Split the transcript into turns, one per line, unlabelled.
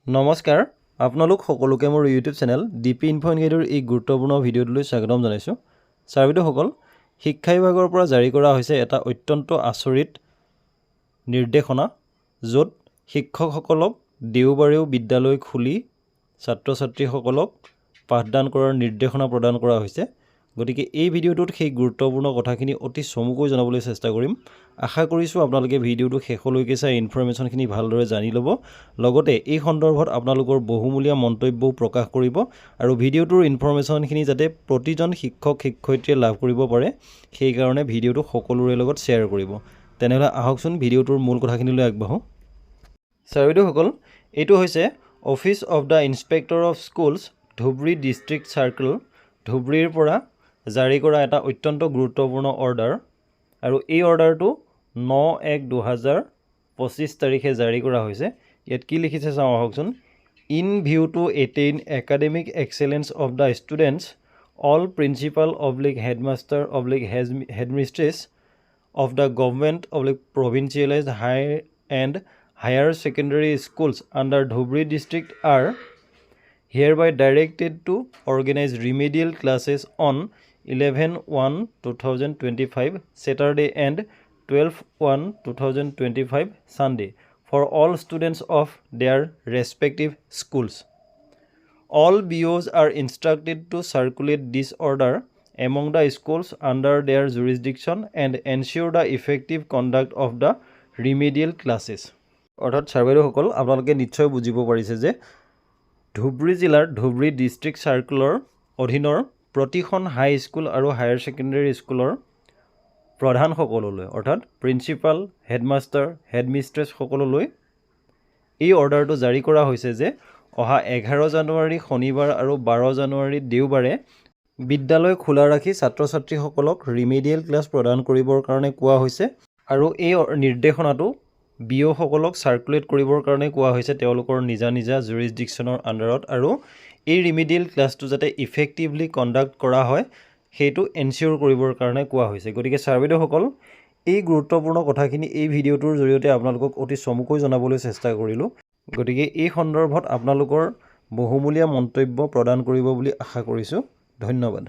নমস্কাৰ আপোনালোক সকলোকে মোৰ ইউটিউব চেনেল ডিপি ইনফো এনগেডৰ এই গুৰুত্বপূৰ্ণ ভিডিঅ'টোলৈ স্বাগতম জনাইছোঁ। ছাৰ বাইদেউসকল, শিক্ষা বিভাগৰ পৰা জাৰি কৰা হৈছে এটা অত্যন্ত আচৰিত নিৰ্দেশনা, য'ত শিক্ষকসকলক দেওবাৰেও বিদ্যালয় খুলি ছাত্ৰ ছাত্ৰীসকলক পাঠদান কৰাৰ নিৰ্দেশনা প্ৰদান কৰা হৈছে। গতিকে এই ভিডিঅ'টোত সেই গুৰুত্বপূৰ্ণ কথাখিনি অতি চমুকৈ জনাবলৈ চেষ্টা কৰিম। আশা কৰিছোঁ আপোনালোকে ভিডিঅ'টো শেষলৈকে চাই ইনফৰমেশ্যনখিনি ভালদৰে জানি ল'ব, লগতে এই সন্দৰ্ভত আপোনালোকৰ বহুমূলীয়া মন্তব্যও প্ৰকাশ কৰিব আৰু ভিডিঅ'টোৰ ইনফৰমেশ্যনখিনি যাতে প্ৰতিজন শিক্ষক শিক্ষয়িত্ৰীয়ে লাভ কৰিব পাৰে সেইকাৰণে ভিডিঅ'টো সকলোৰে লগত শ্বেয়াৰ কৰিব। তেনেহ'লে আহকচোন ভিডিঅ'টোৰ মূল কথাখিনিলৈ আগবাঢ়োঁ। ছাৰ বাইদেউসকল, এইটো হৈছে office of the inspector of schools Dhubri district circle ধুবুৰীৰ পৰা জাৰি কৰা এটা অত্যন্ত গুৰুত্বপূৰ্ণ অৰ্ডাৰ, আৰু এই অৰ্ডাৰটো 9/1/2025 তাৰিখে জাৰি কৰা হৈছে। ইয়াত কি লিখিছে চাওঁ আহকচোন। In view to attain academic excellence of the students, all principal headmaster headmistress of the government provincialised higher secondary schools under Dhubri district are hereby directed to organize remedial classes on 11/1/2025 Saturday and 12/1/2025 Sunday for all students of their respective schools. All BOs are instructed to circulate this order among the schools under their jurisdiction and ensure the effective conduct of the remedial classes. অৰ্থাৎ sir বাইদেউসকল, আপোনালোকে নিশ্চয় বুজিব পাৰিছে যে ধুবুৰী জিলাৰ Dhubri district চাৰ্কেলৰ অধীনৰ প্ৰতিখন হাই স্কুল আৰু হায়াৰ ছেকেণ্ডেৰী স্কুলৰ প্ৰধানসকললৈ অৰ্থাৎ প্ৰিন্সিপাল, হেডমাষ্টাৰ, হেডমিষ্ট্ৰেছসকললৈ এই অৰ্ডাৰটো জাৰি কৰা হৈছে যে অহা 11 জানুৱাৰী শনিবাৰ আৰু 12 জানুৱাৰী দেওবাৰে বিদ্যালয় খোলা ৰাখি ছাত্ৰ ছাত্ৰীসকলক ৰিমেডিয়েল ক্লাছ প্ৰদান কৰিবৰ কাৰণে কোৱা হৈছে, আৰু এই নিৰ্দেশনাটো বিঅ'সকলক চাৰ্কুলেট কৰিবৰ কাৰণে কোৱা হৈছে তেওঁলোকৰ নিজা নিজা জুৰিছডিকশ্যনৰ আণ্ডাৰত, আৰু এই ৰিমেডিয়েল ক্লাছটো যাতে ইফেক্টিভলি কণ্ডাক্ট কৰা হয় সেইটো এনচিয়'ৰ কৰিবৰ কাৰণে কোৱা হৈছে। গতিকে ছাৰ বাইদেউসকল, এই গুৰুত্বপূৰ্ণ কথাখিনি এই ভিডিঅ'টোৰ জৰিয়তে আপোনালোকক অতি চমুকৈ জনাবলৈ চেষ্টা কৰিলোঁ। গতিকে এই সন্দৰ্ভত আপোনালোকৰ বহুমূলীয়া মন্তব্য প্ৰদান কৰিব বুলি আশা কৰিছোঁ। ধন্যবাদ।